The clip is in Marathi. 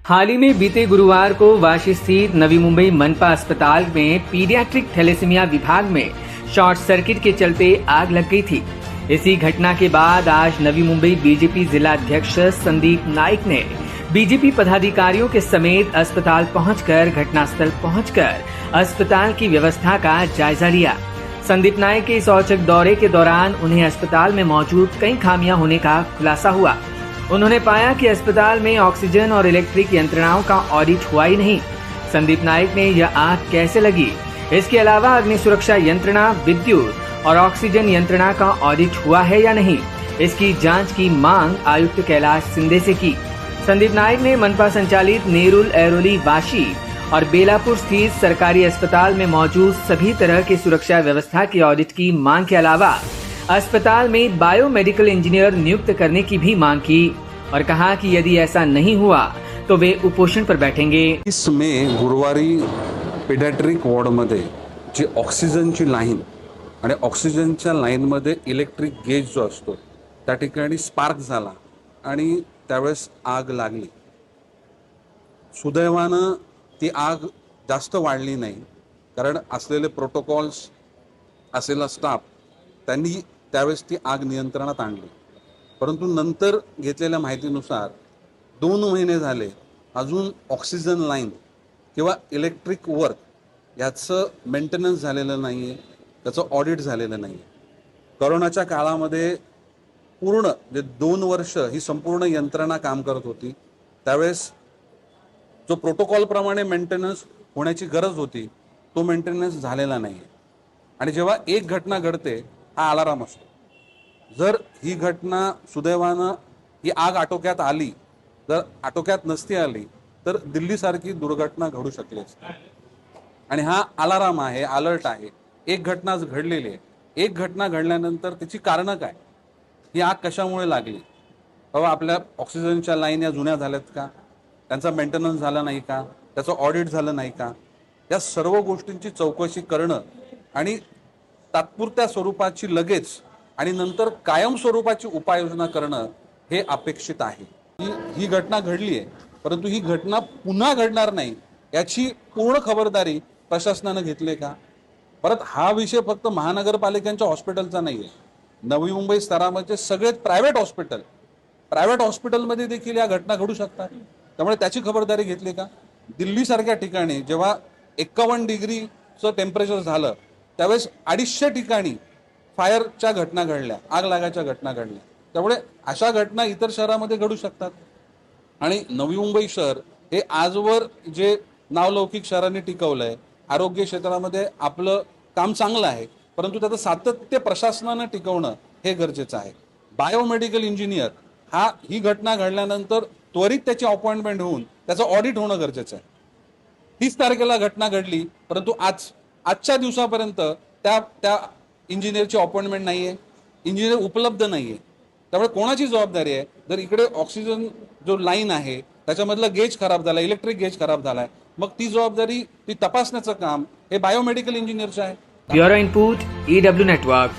हाल ही में बीते गुरुवार को वाशी स्थित नवी मुंबई मनपा अस्पताल में पीडियाट्रिक थैलेसीमिया विभाग में शॉर्ट सर्किट के चलते आग लग गई थी। इसी घटना के बाद आज नवी मुंबई बीजेपी जिला अध्यक्ष संदीप नाइक ने बीजेपी पदाधिकारियों के समेत अस्पताल पहुंचकर घटनास्थल पहुंचकर अस्पताल की व्यवस्था का जायजा लिया। संदीप नाइक के इस औचक दौरे के दौरान उन्हें अस्पताल में मौजूद कई खामियां होने का खुलासा हुआ। उन्होंने पाया कि अस्पताल में ऑक्सीजन और इलेक्ट्रिक यंत्रणाओं का ऑडिट हुआ ही नहीं। संदीप नाइक ने यह आग कैसे लगी, इसके अलावा अग्नि सुरक्षा यंत्रणा, विद्युत और ऑक्सीजन यंत्रणा का ऑडिट हुआ है या नहीं, इसकी जांच की मांग आयुक्त कैलाश शिंदे से की। संदीप नाइक ने मनपा संचालित नेरुल एरोली वाशी और बेलापुर स्थित सरकारी अस्पताल में मौजूद सभी तरह की सुरक्षा व्यवस्था की ऑडिट की मांग के अलावा अस्पताल में बायोमेडिकल इंजीनियर नियुक्त करने की भी मांग की और कहा कि यदि ऐसा नहीं हुआ तो वे उपोषण पर बैठेंगे। इसमें गुरुवारी पेडियाट्रिक वॉर्डमध्ये जी ऑक्सिजनची लाईन आणि ऑक्सिजनच्या लाईनमध्ये इलेक्ट्रिक गेज जो असतो त्या ठिकाणी स्पार्क झाला आणि त्यावेळेस आग लागली। सुदैवानं ती आग जास्त वाढली नाही, कारण असलेले प्रोटोकॉल्स, असलेला स्टाफ त्यांनी त्यावेळेस ती आग नियंत्रणात आणली। परंतु नंतर घेतलेल्या माहितीनुसार 2 महिने झाले अजून ऑक्सिजन लाईन किंवा इलेक्ट्रिक वर्क याचं मेंटेनन्स झालेलं नाही आहे, त्याचं ऑडिट झालेलं नाही आहे। कोरोनाच्या काळामध्ये पूर्ण जे 2 वर्ष ही संपूर्ण यंत्रणा काम करत होती, त्यावेळेस जो प्रोटोकॉल प्रमाणे मेंटेनन्स होण्याची गरज होती तो मेंटेनन्स झालेला नाही आहे। आणि जेव्हा एक घटना घडते हा अलार्म असतो। जर ही घटना सुदैवानं ही आग आटोक्यात आली, जर आटोक्यात नसती आली तर दिल्लीसारखी दुर्घटना घडू शकली असती। आणि हा अलार्म आहे, अलर्ट आहे। एक घटना घडलेली आहे, एक घटना घडल्यानंतर त्याची कारणं काय, ही आग कशामुळे लागली, बाबा आपल्या ऑक्सिजनच्या लाईन या जुन्या झाल्यात का, त्यांचा मेंटेनन्स झाला नाही का, त्याचं ऑडिट झालं नाही का, या सर्व गोष्टींची चौकशी करणं आणि तात्पुरत्या स्वरूपाची लगेच आणि नंतर कायम स्वरूपाची उपाययोजना करणं हे अपेक्षित आहे। ही घटना घडली आहे, परंतु ही घटना पुन्हा घडणार नाही याची पूर्ण खबरदारी प्रशासनाने घेतली का? परत हा विषय फक्त महानगरपालिकांच्या हॉस्पिटलचा नाही आहे, नवी मुंबई स्तरामध्ये सगळे प्रायव्हेट हॉस्पिटलमध्ये देखील या घटना घडू शकतात। त्यामुळे त्याची खबरदारी घेतली का? दिल्लीसारख्या ठिकाणी जेव्हा 51 डिग्रीचं टेम्परेचर झालं त्यावेळेस 250 ठिकाणी फायरच्या घटना घडल्या, आग लागायच्या घटना घडल्या। त्यामुळे अशा घटना इतर शहरामध्ये घडू शकतात। आणि नवी मुंबई शहर हे आजवर जे नावलौकिक शहरांनी टिकवलंय, आरोग्य क्षेत्रामध्ये आपलं काम चांगलं आहे, परंतु त्याचं सातत्य प्रशासनानं टिकवणं हे गरजेचं आहे। बायोमेडिकल इंजिनियर ही घटना घडल्यानंतर त्वरित त्याची अपॉइंटमेंट होऊन त्याचं ऑडिट होणं गरजेचं आहे। 30 तारखेला घटना घडली, परंतु आजच्या दिवसापर्यंत त्या इंजिनियरची अपॉइंटमेंट नाहीये, इंजिनियर उपलब्ध नाहीये। त्यामुळे कोणाची जबाबदारी आहे? जर इकडे ऑक्सिजन जो लाईन आहे त्याच्यामधला गेज खराब झाला, इलेक्ट्रिक गेज खराब झालाय, मग ती जबाबदारी ती तपासण्याचं काम हे बायोमेडिकल इंजिनियरचं आहे। Bureau input EW network.